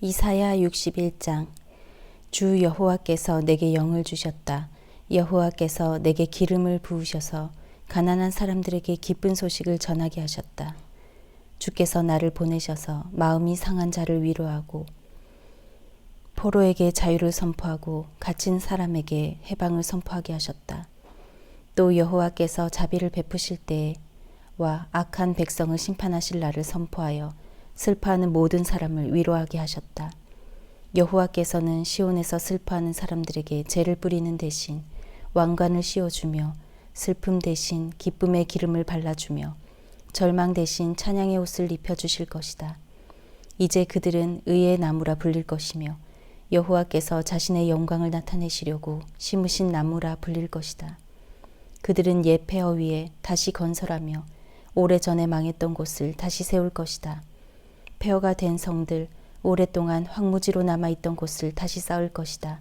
이사야 61장. 주 여호와께서 내게 영을 주셨다. 여호와께서 내게 기름을 부으셔서 가난한 사람들에게 기쁜 소식을 전하게 하셨다. 주께서 나를 보내셔서 마음이 상한 자를 위로하고 포로에게 자유를 선포하고 갇힌 사람에게 해방을 선포하게 하셨다. 또 여호와께서 자비를 베푸실 때와 악한 백성을 심판하실 날을 선포하여 슬퍼하는 모든 사람을 위로하게 하셨다. 여호와께서는 시온에서 슬퍼하는 사람들에게 재를 뿌리는 대신 왕관을 씌워주며 슬픔 대신 기쁨의 기름을 발라주며 절망 대신 찬양의 옷을 입혀주실 것이다. 이제 그들은 의의 나무라 불릴 것이며 여호와께서 자신의 영광을 나타내시려고 심으신 나무라 불릴 것이다. 그들은 옛 폐허 위에 다시 건설하며 오래전에 망했던 곳을 다시 세울 것이다. 폐허가 된 성들, 오랫동안 황무지로 남아있던 곳을 다시 쌓을 것이다.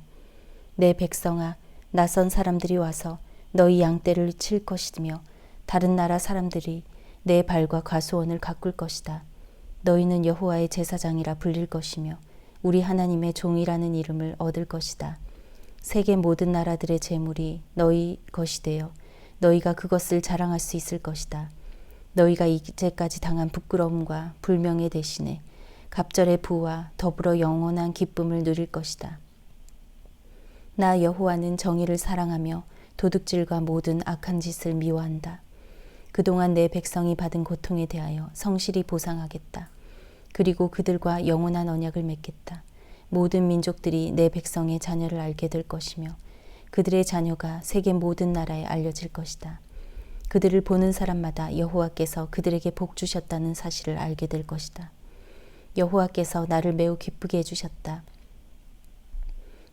내 백성아, 낯선 사람들이 와서 너희 양떼를 칠 것이며 다른 나라 사람들이 내 발과 과수원을 가꿀 것이다. 너희는 여호와의 제사장이라 불릴 것이며 우리 하나님의 종이라는 이름을 얻을 것이다. 세계 모든 나라들의 재물이 너희 것이 되어 너희가 그것을 자랑할 수 있을 것이다. 너희가 이제까지 당한 부끄러움과 불명예 대신에 갑절의 부와 더불어 영원한 기쁨을 누릴 것이다. 나 여호와는 정의를 사랑하며 도둑질과 모든 악한 짓을 미워한다. 그동안 내 백성이 받은 고통에 대하여 성실히 보상하겠다. 그리고 그들과 영원한 언약을 맺겠다. 모든 민족들이 내 백성의 자녀를 알게 될 것이며 그들의 자녀가 세계 모든 나라에 알려질 것이다. 그들을 보는 사람마다 여호와께서 그들에게 복 주셨다는 사실을 알게 될 것이다. 여호와께서 나를 매우 기쁘게 해주셨다.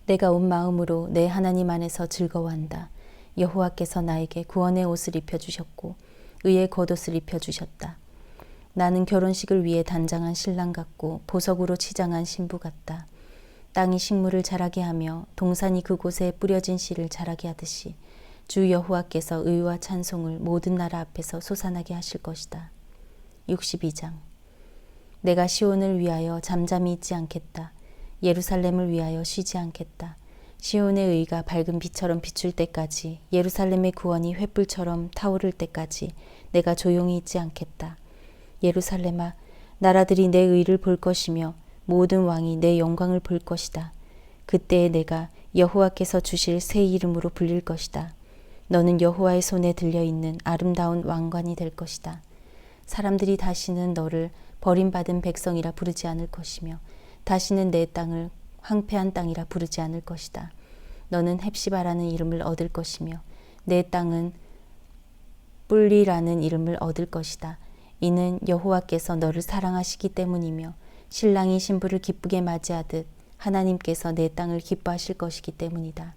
내가 온 마음으로 내 하나님 안에서 즐거워한다. 여호와께서 나에게 구원의 옷을 입혀주셨고 의의 겉옷을 입혀주셨다. 나는 결혼식을 위해 단장한 신랑 같고 보석으로 치장한 신부 같다. 땅이 식물을 자라게 하며 동산이 그곳에 뿌려진 씨를 자라게 하듯이 주 여호와께서 의와 찬송을 모든 나라 앞에서 솟아나게 하실 것이다. 62장. 내가 시온을 위하여 잠잠히 있지 않겠다. 예루살렘을 위하여 쉬지 않겠다. 시온의 의가 밝은 빛처럼 비출 때까지, 예루살렘의 구원이 횃불처럼 타오를 때까지 내가 조용히 있지 않겠다. 예루살렘아, 나라들이 내 의를 볼 것이며 모든 왕이 내 영광을 볼 것이다. 그때에 내가 여호와께서 주실 새 이름으로 불릴 것이다. 너는 여호와의 손에 들려있는 아름다운 왕관이 될 것이다. 사람들이 다시는 너를 버림받은 백성이라 부르지 않을 것이며 다시는 내 땅을 황폐한 땅이라 부르지 않을 것이다. 너는 헵시바라는 이름을 얻을 것이며 내 땅은 뿔리라는 이름을 얻을 것이다. 이는 여호와께서 너를 사랑하시기 때문이며 신랑이 신부를 기쁘게 맞이하듯 하나님께서 내 땅을 기뻐하실 것이기 때문이다.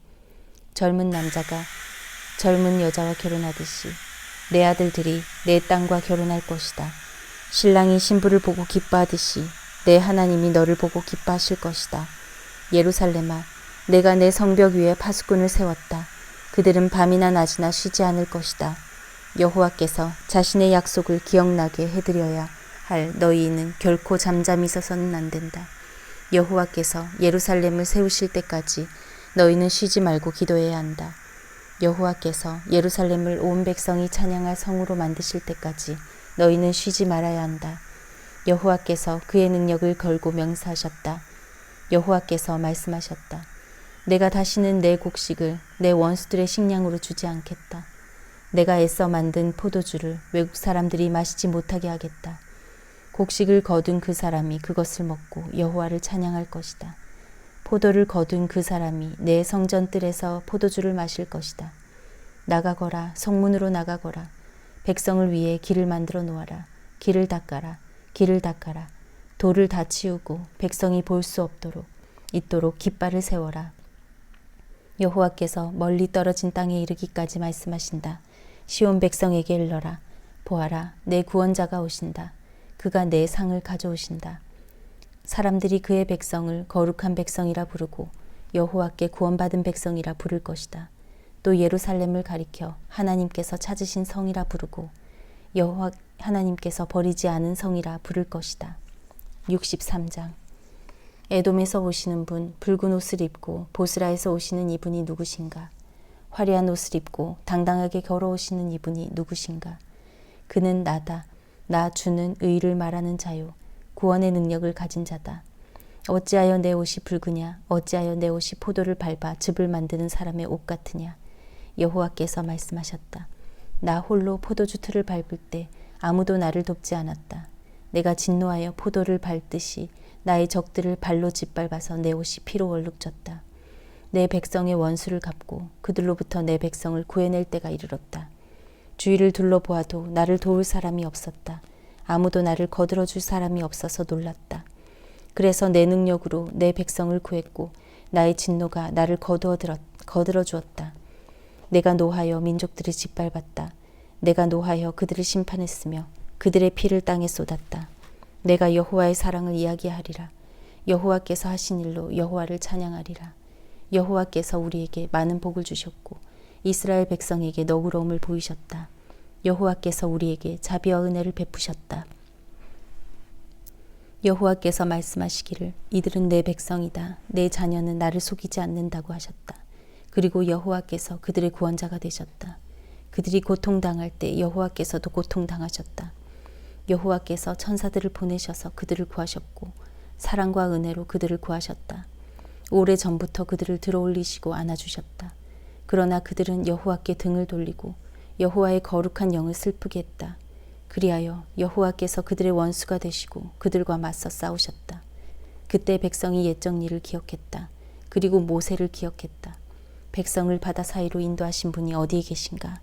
젊은 남자가 젊은 여자와 결혼하듯이 내 아들들이 내 땅과 결혼할 것이다. 신랑이 신부를 보고 기뻐하듯이 내 하나님이 너를 보고 기뻐하실 것이다. 예루살렘아, 내가 내 성벽 위에 파수꾼을 세웠다. 그들은 밤이나 낮이나 쉬지 않을 것이다. 여호와께서 자신의 약속을 기억나게 해드려야 할 너희는 결코 잠잠히 있어서는 안 된다. 여호와께서 예루살렘을 세우실 때까지 너희는 쉬지 말고 기도해야 한다. 여호와께서 예루살렘을 온 백성이 찬양할 성으로 만드실 때까지 너희는 쉬지 말아야 한다. 여호와께서 그의 능력을 걸고 명사하셨다. 여호와께서 말씀하셨다. 내가 다시는 내 곡식을 내 원수들의 식량으로 주지 않겠다. 내가 애써 만든 포도주를 외국 사람들이 마시지 못하게 하겠다. 곡식을 거둔 그 사람이 그것을 먹고 여호와를 찬양할 것이다. 포도를 거둔 그 사람이 내 성전 뜰에서 포도주를 마실 것이다. 나가거라, 성문으로 나가거라. 백성을 위해 길을 만들어 놓아라. 길을 닦아라. 길을 닦아라. 돌을 다 치우고 백성이 볼 수 없도록 있도록 깃발을 세워라. 여호와께서 멀리 떨어진 땅에 이르기까지 말씀하신다. 시온 백성에게 일러라. 보아라, 내 구원자가 오신다. 그가 내 상을 가져오신다. 사람들이 그의 백성을 거룩한 백성이라 부르고 여호와께 구원받은 백성이라 부를 것이다. 또 예루살렘을 가리켜 하나님께서 찾으신 성이라 부르고 여호와 하나님께서 버리지 않은 성이라 부를 것이다. 63장. 에돔에서 오시는 분, 붉은 옷을 입고 보스라에서 오시는 이분이 누구신가? 화려한 옷을 입고 당당하게 걸어오시는 이분이 누구신가? 그는 나다. 나 주는 의를 말하는 자요. 구원의 능력을 가진 자다. 어찌하여 내 옷이 붉으냐? 어찌하여 내 옷이 포도를 밟아 즙을 만드는 사람의 옷 같으냐? 여호와께서 말씀하셨다. 나 홀로 포도주 틀을 밟을 때 아무도 나를 돕지 않았다. 내가 진노하여 포도를 밟듯이 나의 적들을 발로 짓밟아서 내 옷이 피로 얼룩졌다. 내 백성의 원수를 갚고 그들로부터 내 백성을 구해낼 때가 이르렀다. 주위를 둘러보아도 나를 도울 사람이 없었다. 아무도 나를 거들어줄 사람이 없어서 놀랐다. 그래서 내 능력으로 내 백성을 구했고 나의 진노가 나를 거들어 주었다. 내가 노하여 민족들을 짓밟았다. 내가 노하여 그들을 심판했으며 그들의 피를 땅에 쏟았다. 내가 여호와의 사랑을 이야기하리라. 여호와께서 하신 일로 여호와를 찬양하리라. 여호와께서 우리에게 많은 복을 주셨고 이스라엘 백성에게 너그러움을 보이셨다. 여호와께서 우리에게 자비와 은혜를 베푸셨다. 여호와께서 말씀하시기를 이들은 내 백성이다. 내 자녀는 나를 속이지 않는다고 하셨다. 그리고 여호와께서 그들의 구원자가 되셨다. 그들이 고통당할 때 여호와께서도 고통당하셨다. 여호와께서 천사들을 보내셔서 그들을 구하셨고 사랑과 은혜로 그들을 구하셨다. 오래전부터 그들을 들어올리시고 안아주셨다. 그러나 그들은 여호와께 등을 돌리고 여호와의 거룩한 영을 슬프게 했다. 그리하여 여호와께서 그들의 원수가 되시고 그들과 맞서 싸우셨다. 그때 백성이 옛적 일을 기억했다. 그리고 모세를 기억했다. 백성을 바다 사이로 인도하신 분이 어디에 계신가?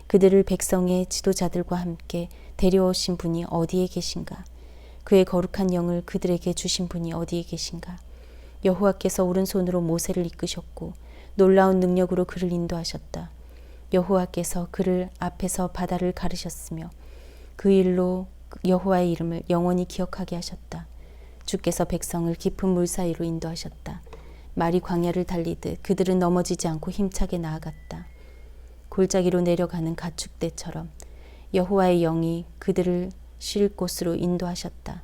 그들을 백성의 지도자들과 함께 데려오신 분이 어디에 계신가? 그의 거룩한 영을 그들에게 주신 분이 어디에 계신가? 여호와께서 오른손으로 모세를 이끄셨고 놀라운 능력으로 그를 인도하셨다. 여호와께서 그를 앞에서 바다를 가르셨으며 그 일로 여호와의 이름을 영원히 기억하게 하셨다. 주께서 백성을 깊은 물 사이로 인도하셨다. 말이 광야를 달리듯 그들은 넘어지지 않고 힘차게 나아갔다. 골짜기로 내려가는 가축대처럼 여호와의 영이 그들을 쉴 곳으로 인도하셨다.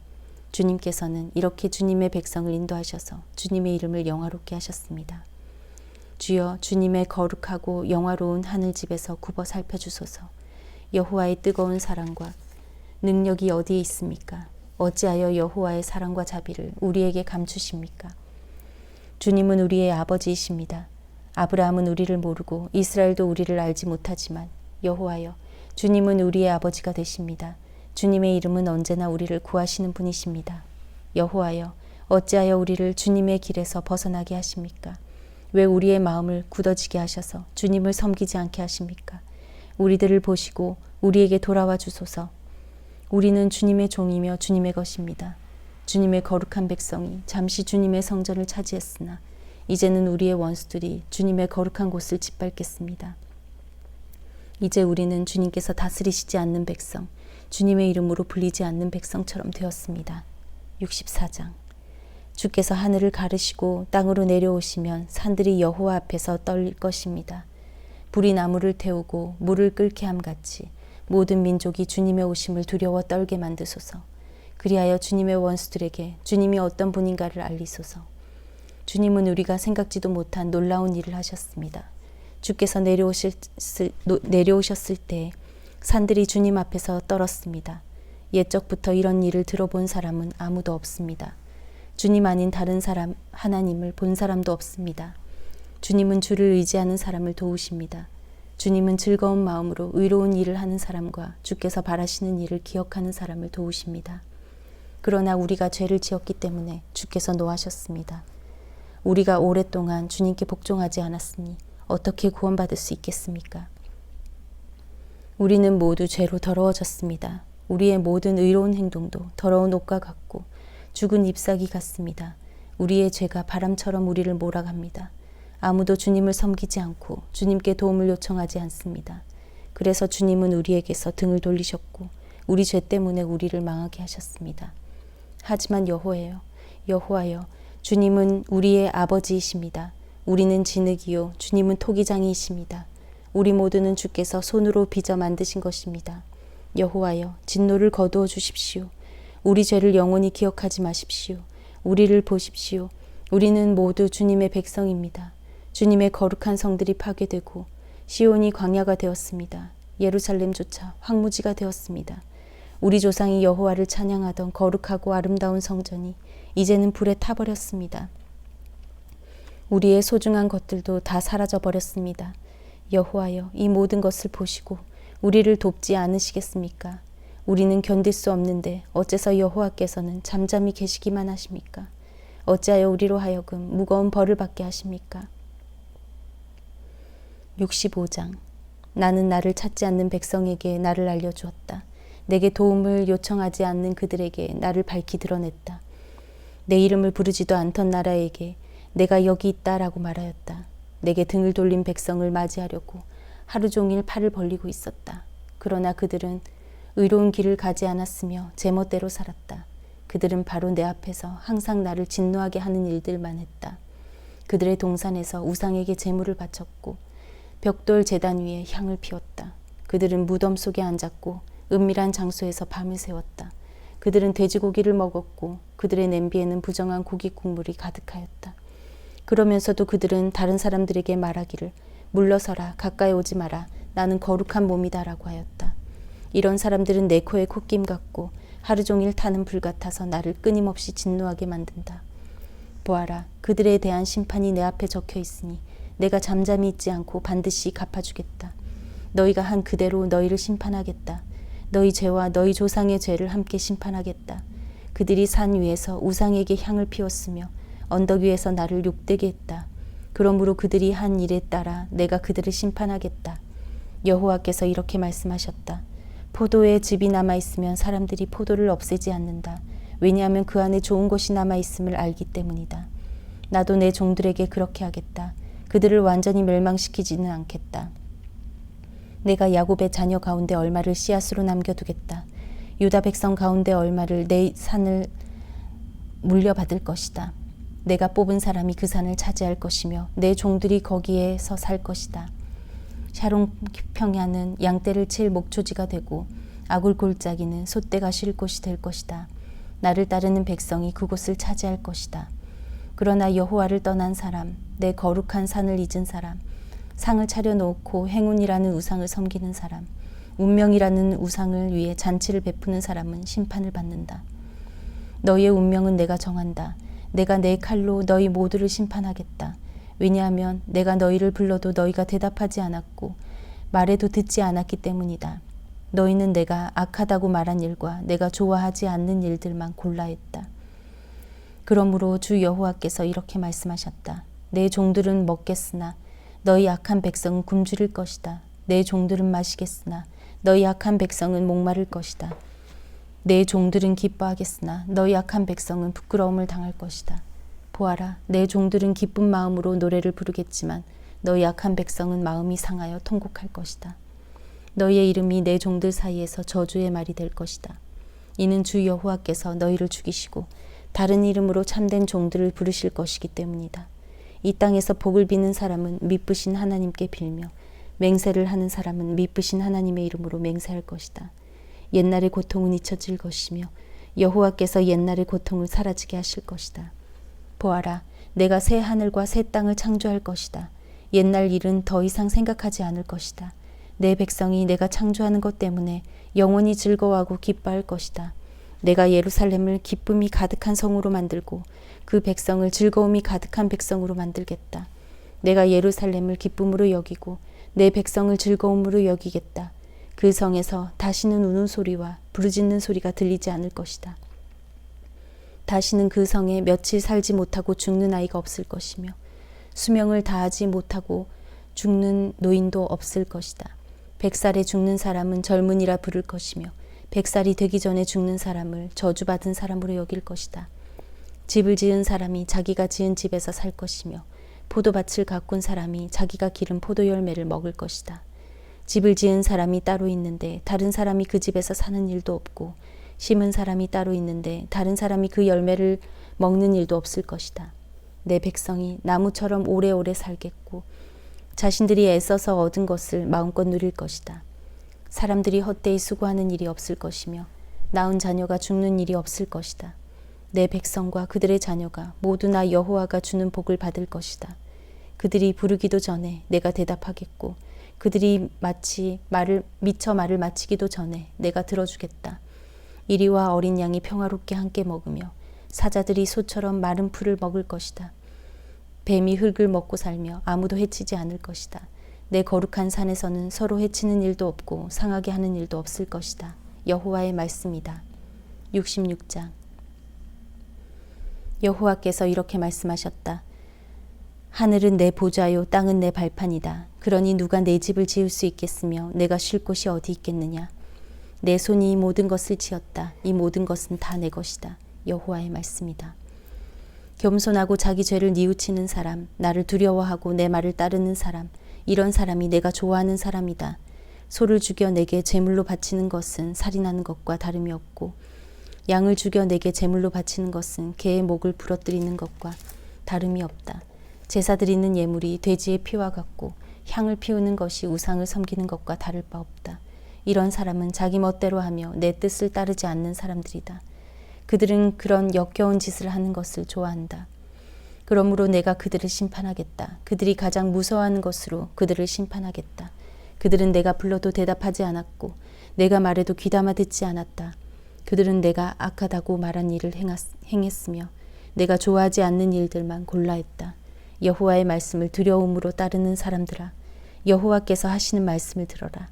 주님께서는 이렇게 주님의 백성을 인도하셔서 주님의 이름을 영화롭게 하셨습니다. 주여 주님의 거룩하고 영화로운 하늘집에서 굽어 살펴주소서. 여호와의 뜨거운 사랑과 능력이 어디에 있습니까? 어찌하여 여호와의 사랑과 자비를 우리에게 감추십니까? 주님은 우리의 아버지이십니다. 아브라함은 우리를 모르고 이스라엘도 우리를 알지 못하지만 여호와여 주님은 우리의 아버지가 되십니다. 주님의 이름은 언제나 우리를 구하시는 분이십니다. 여호와여 어찌하여 우리를 주님의 길에서 벗어나게 하십니까? 왜 우리의 마음을 굳어지게 하셔서 주님을 섬기지 않게 하십니까? 우리들을 보시고 우리에게 돌아와 주소서. 우리는 주님의 종이며 주님의 것입니다. 주님의 거룩한 백성이 잠시 주님의 성전을 차지했으나 이제는 우리의 원수들이 주님의 거룩한 곳을 짓밟겠습니다. 이제 우리는 주님께서 다스리시지 않는 백성, 주님의 이름으로 불리지 않는 백성처럼 되었습니다. 64장. 주께서 하늘을 가르시고 땅으로 내려오시면 산들이 여호와 앞에서 떨릴 것입니다. 불이 나무를 태우고 물을 끓게 함같이 모든 민족이 주님의 오심을 두려워 떨게 만드소서. 그리하여 주님의 원수들에게 주님이 어떤 분인가를 알리소서. 주님은 우리가 생각지도 못한 놀라운 일을 하셨습니다. 주께서 내려오셨을 때 산들이 주님 앞에서 떨었습니다. 옛적부터 이런 일을 들어본 사람은 아무도 없습니다. 주님 아닌 다른 사람 하나님을 본 사람도 없습니다. 주님은 주를 의지하는 사람을 도우십니다. 주님은 즐거운 마음으로 의로운 일을 하는 사람과 주께서 바라시는 일을 기억하는 사람을 도우십니다. 그러나 우리가 죄를 지었기 때문에 주께서 노하셨습니다. 우리가 오랫동안 주님께 복종하지 않았으니 어떻게 구원받을 수 있겠습니까? 우리는 모두 죄로 더러워졌습니다. 우리의 모든 의로운 행동도 더러운 옷과 같고 죽은 잎사귀 같습니다. 우리의 죄가 바람처럼 우리를 몰아갑니다. 아무도 주님을 섬기지 않고 주님께 도움을 요청하지 않습니다. 그래서 주님은 우리에게서 등을 돌리셨고 우리 죄 때문에 우리를 망하게 하셨습니다. 하지만 여호와여, 주님은 우리의 아버지이십니다. 우리는 진흙이요, 주님은 토기장이십니다. 우리 모두는 주께서 손으로 빚어 만드신 것입니다. 여호와여, 진노를 거두어 주십시오. 우리 죄를 영원히 기억하지 마십시오. 우리를 보십시오. 우리는 모두 주님의 백성입니다. 주님의 거룩한 성들이 파괴되고 시온이 광야가 되었습니다. 예루살렘조차 황무지가 되었습니다. 우리 조상이 여호와를 찬양하던 거룩하고 아름다운 성전이 이제는 불에 타버렸습니다. 우리의 소중한 것들도 다 사라져버렸습니다. 여호와여, 이 모든 것을 보시고 우리를 돕지 않으시겠습니까? 우리는 견딜 수 없는데 어째서 여호와께서는 잠잠히 계시기만 하십니까? 어찌하여 우리로 하여금 무거운 벌을 받게 하십니까? 65장. 나는 나를 찾지 않는 백성에게 나를 알려주었다. 내게 도움을 요청하지 않는 그들에게 나를 밝히 드러냈다. 내 이름을 부르지도 않던 나라에게 내가 여기 있다라고 말하였다. 내게 등을 돌린 백성을 맞이하려고 하루 종일 팔을 벌리고 있었다. 그러나 그들은 의로운 길을 가지 않았으며 제멋대로 살았다. 그들은 바로 내 앞에서 항상 나를 진노하게 하는 일들만 했다. 그들의 동산에서 우상에게 제물을 바쳤고 벽돌 제단 위에 향을 피웠다. 그들은 무덤 속에 앉았고 은밀한 장소에서 밤을 새웠다. 그들은 돼지고기를 먹었고 그들의 냄비에는 부정한 고기 국물이 가득하였다. 그러면서도 그들은 다른 사람들에게 말하기를 물러서라, 가까이 오지 마라, 나는 거룩한 몸이다라고 하였다. 이런 사람들은 내 코에 콧김 같고 하루 종일 타는 불 같아서 나를 끊임없이 진노하게 만든다. 보아라, 그들에 대한 심판이 내 앞에 적혀 있으니 내가 잠잠히 있지 않고 반드시 갚아주겠다. 너희가 한 그대로 너희를 심판하겠다. 너희 죄와 너희 조상의 죄를 함께 심판하겠다. 그들이 산 위에서 우상에게 향을 피웠으며 언덕 위에서 나를 욕되게 했다. 그러므로 그들이 한 일에 따라 내가 그들을 심판하겠다. 여호와께서 이렇게 말씀하셨다. 포도의 즙이 남아있으면 사람들이 포도를 없애지 않는다. 왜냐하면 그 안에 좋은 것이 남아있음을 알기 때문이다. 나도 내 종들에게 그렇게 하겠다. 그들을 완전히 멸망시키지는 않겠다. 내가 야곱의 자녀 가운데 얼마를 씨앗으로 남겨두겠다. 유다 백성 가운데 얼마를 내 산을 물려받을 것이다. 내가 뽑은 사람이 그 산을 차지할 것이며 내 종들이 거기에서 살 것이다. 샤론 평야는 양떼를 칠 목초지가 되고 아굴 골짜기는 솥대가 쉴 곳이 될 것이다. 나를 따르는 백성이 그곳을 차지할 것이다. 그러나 여호와를 떠난 사람, 내 거룩한 산을 잊은 사람, 상을 차려놓고 행운이라는 우상을 섬기는 사람, 운명이라는 우상을 위해 잔치를 베푸는 사람은 심판을 받는다. 너희의 운명은 내가 정한다. 내가 내 칼로 너희 모두를 심판하겠다. 왜냐하면 내가 너희를 불러도 너희가 대답하지 않았고 말해도 듣지 않았기 때문이다. 너희는 내가 악하다고 말한 일과 내가 좋아하지 않는 일들만 골라 했다. 그러므로 주 여호와께서 이렇게 말씀하셨다. 내 종들은 먹겠으나 너희 악한 백성은 굶주릴 것이다. 내 종들은 마시겠으나 너희 악한 백성은 목마를 것이다. 내 종들은 기뻐하겠으나 너희 악한 백성은 부끄러움을 당할 것이다. 보아라, 내 종들은 기쁜 마음으로 노래를 부르겠지만 너희 악한 백성은 마음이 상하여 통곡할 것이다. 너희의 이름이 내 종들 사이에서 저주의 말이 될 것이다. 이는 주 여호와께서 너희를 죽이시고 다른 이름으로 참된 종들을 부르실 것이기 때문이다. 이 땅에서 복을 비는 사람은 미쁘신 하나님께 빌며 맹세를 하는 사람은 미쁘신 하나님의 이름으로 맹세할 것이다. 옛날의 고통은 잊혀질 것이며 여호와께서 옛날의 고통을 사라지게 하실 것이다. 보아라, 내가 새 하늘과 새 땅을 창조할 것이다. 옛날 일은 더 이상 생각하지 않을 것이다. 내 백성이 내가 창조하는 것 때문에 영원히 즐거워하고 기뻐할 것이다. 내가 예루살렘을 기쁨이 가득한 성으로 만들고 그 백성을 즐거움이 가득한 백성으로 만들겠다. 내가 예루살렘을 기쁨으로 여기고 내 백성을 즐거움으로 여기겠다. 그 성에서 다시는 우는 소리와 부르짖는 소리가 들리지 않을 것이다. 다시는 그 성에 며칠 살지 못하고 죽는 아이가 없을 것이며 수명을 다하지 못하고 죽는 노인도 없을 것이다. 100살에 죽는 사람은 젊은이라 부를 것이며 100살이 되기 전에 죽는 사람을 저주받은 사람으로 여길 것이다. 집을 지은 사람이 자기가 지은 집에서 살 것이며 포도밭을 가꾼 사람이 자기가 기른 포도 열매를 먹을 것이다. 집을 지은 사람이 따로 있는데 다른 사람이 그 집에서 사는 일도 없고 심은 사람이 따로 있는데 다른 사람이 그 열매를 먹는 일도 없을 것이다. 내 백성이 나무처럼 오래오래 살겠고 자신들이 애써서 얻은 것을 마음껏 누릴 것이다. 사람들이 헛되이 수고하는 일이 없을 것이며 낳은 자녀가 죽는 일이 없을 것이다. 내 백성과 그들의 자녀가 모두 나 여호와가 주는 복을 받을 것이다. 그들이 부르기도 전에 내가 대답하겠고 그들이 미처 말을 마치기도 전에 내가 들어주겠다. 이리와 어린 양이 평화롭게 함께 먹으며 사자들이 소처럼 마른 풀을 먹을 것이다. 뱀이 흙을 먹고 살며 아무도 해치지 않을 것이다. 내 거룩한 산에서는 서로 해치는 일도 없고 상하게 하는 일도 없을 것이다. 여호와의 말씀이다. 66장. 여호와께서 이렇게 말씀하셨다. 하늘은 내 보좌요 땅은 내 발판이다. 그러니 누가 내 집을 지을 수 있겠으며 내가 쉴 곳이 어디 있겠느냐. 내 손이 이 모든 것을 지었다. 이 모든 것은 다 내 것이다. 여호와의 말씀이다. 겸손하고 자기 죄를 뉘우치는 사람, 나를 두려워하고 내 말을 따르는 사람, 이런 사람이 내가 좋아하는 사람이다. 소를 죽여 내게 제물로 바치는 것은 살인하는 것과 다름이 없고 양을 죽여 내게 제물로 바치는 것은 개의 목을 부러뜨리는 것과 다름이 없다. 제사 드리는 예물이 돼지의 피와 같고 향을 피우는 것이 우상을 섬기는 것과 다를 바 없다. 이런 사람은 자기 멋대로 하며 내 뜻을 따르지 않는 사람들이다. 그들은 그런 역겨운 짓을 하는 것을 좋아한다. 그러므로 내가 그들을 심판하겠다. 그들이 가장 무서워하는 것으로 그들을 심판하겠다. 그들은 내가 불러도 대답하지 않았고 내가 말해도 귀담아 듣지 않았다. 그들은 내가 악하다고 말한 일을 행했으며 내가 좋아하지 않는 일들만 골라했다. 여호와의 말씀을 두려움으로 따르는 사람들아, 여호와께서 하시는 말씀을 들어라.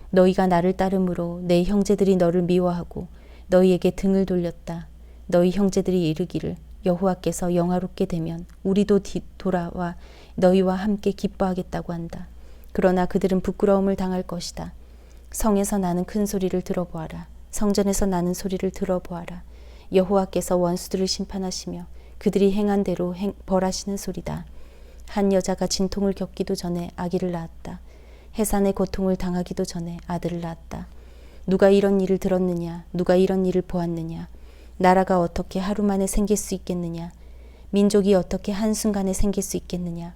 너희가 나를 따름으로 내 형제들이 너를 미워하고 너희에게 등을 돌렸다. 너희 형제들이 이르기를 여호와께서 영화롭게 되면 우리도 돌아와 너희와 함께 기뻐하겠다고 한다. 그러나 그들은 부끄러움을 당할 것이다. 성에서 나는 큰 소리를 들어보아라. 성전에서 나는 소리를 들어보아라. 여호와께서 원수들을 심판하시며 그들이 행한 대로 벌하시는 소리다. 한 여자가 진통을 겪기도 전에 아기를 낳았다. 해산의 고통을 당하기도 전에 아들을 낳았다. 누가 이런 일을 들었느냐? 누가 이런 일을 보았느냐? 나라가 어떻게 하루 만에 생길 수 있겠느냐? 민족이 어떻게 한순간에 생길 수 있겠느냐?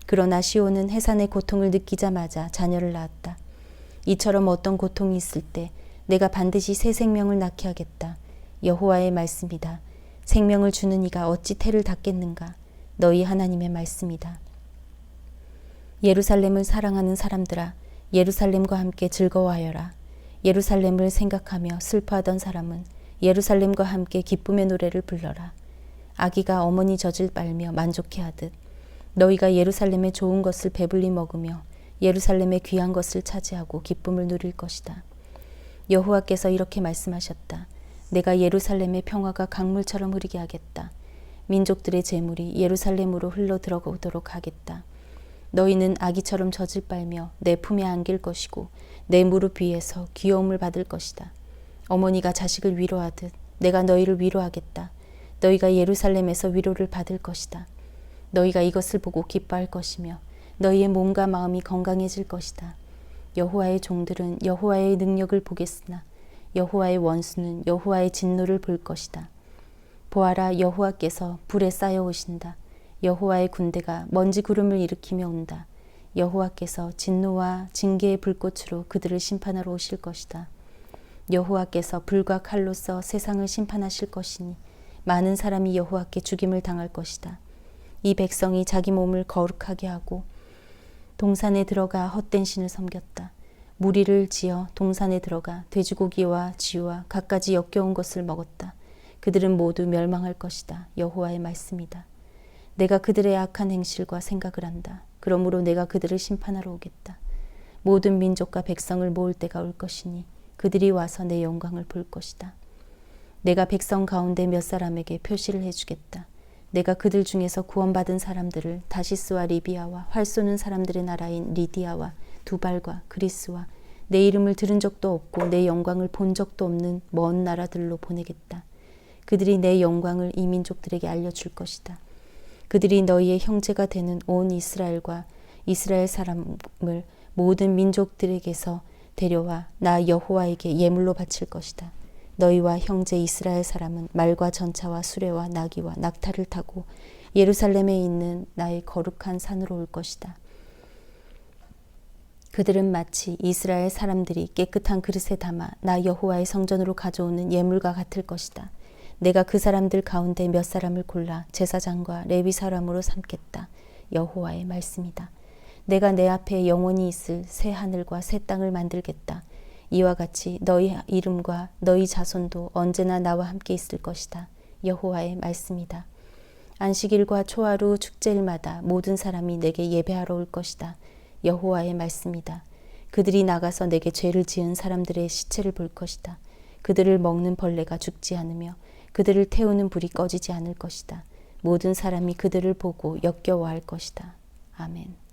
그러나 시온은 해산의 고통을 느끼자마자 자녀를 낳았다. 이처럼 어떤 고통이 있을 때 내가 반드시 새 생명을 낳게 하겠다. 여호와의 말씀이다. 생명을 주는 이가 어찌 태를 닫겠는가? 너희 하나님의 말씀이다. 예루살렘을 사랑하는 사람들아, 예루살렘과 함께 즐거워하여라. 예루살렘을 생각하며 슬퍼하던 사람은 예루살렘과 함께 기쁨의 노래를 불러라. 아기가 어머니 젖을 빨며 만족해하듯 너희가 예루살렘의 좋은 것을 배불리 먹으며 예루살렘의 귀한 것을 차지하고 기쁨을 누릴 것이다. 여호와께서 이렇게 말씀하셨다. 내가 예루살렘의 평화가 강물처럼 흐르게 하겠다. 민족들의 재물이 예루살렘으로 흘러 들어오도록 하겠다. 너희는 아기처럼 젖을 빨며 내 품에 안길 것이고 내 무릎 위에서 귀여움을 받을 것이다. 어머니가 자식을 위로하듯 내가 너희를 위로하겠다. 너희가 예루살렘에서 위로를 받을 것이다. 너희가 이것을 보고 기뻐할 것이며 너희의 몸과 마음이 건강해질 것이다. 여호와의 종들은 여호와의 능력을 보겠으나 여호와의 원수는 여호와의 진노를 볼 것이다. 보아라, 여호와께서 불에 쌓여 오신다. 여호와의 군대가 먼지 구름을 일으키며 온다. 여호와께서 진노와 징계의 불꽃으로 그들을 심판하러 오실 것이다. 여호와께서 불과 칼로서 세상을 심판하실 것이니 많은 사람이 여호와께 죽임을 당할 것이다. 이 백성이 자기 몸을 거룩하게 하고 동산에 들어가 헛된 신을 섬겼다. 무리를 지어 동산에 들어가 돼지고기와 쥐와 갖가지 역겨운 것을 먹었다. 그들은 모두 멸망할 것이다. 여호와의 말씀이다. 내가 그들의 악한 행실과 생각을 한다. 그러므로 내가 그들을 심판하러 오겠다. 모든 민족과 백성을 모을 때가 올 것이니 그들이 와서 내 영광을 볼 것이다. 내가 백성 가운데 몇 사람에게 표시를 해주겠다. 내가 그들 중에서 구원받은 사람들을 다시스와 리비아와 활 쏘는 사람들의 나라인 리디아와 두발과 그리스와 내 이름을 들은 적도 없고 내 영광을 본 적도 없는 먼 나라들로 보내겠다. 그들이 내 영광을 이 민족들에게 알려줄 것이다. 그들이 너희의 형제가 되는 온 이스라엘과 이스라엘 사람을 모든 민족들에게서 데려와 나 여호와에게 예물로 바칠 것이다. 너희와 형제 이스라엘 사람은 말과 전차와 수레와 나귀와 낙타를 타고 예루살렘에 있는 나의 거룩한 산으로 올 것이다. 그들은 마치 이스라엘 사람들이 깨끗한 그릇에 담아 나 여호와의 성전으로 가져오는 예물과 같을 것이다. 내가 그 사람들 가운데 몇 사람을 골라 제사장과 레위 사람으로 삼겠다. 여호와의 말씀이다. 내가 내 앞에 영원히 있을 새 하늘과 새 땅을 만들겠다. 이와 같이 너희 이름과 너희 자손도 언제나 나와 함께 있을 것이다. 여호와의 말씀이다. 안식일과 초하루 축제일마다 모든 사람이 내게 예배하러 올 것이다. 여호와의 말씀이다. 그들이 나가서 내게 죄를 지은 사람들의 시체를 볼 것이다. 그들을 먹는 벌레가 죽지 않으며 그들을 태우는 불이 꺼지지 않을 것이다. 모든 사람이 그들을 보고 역겨워할 것이다. 아멘.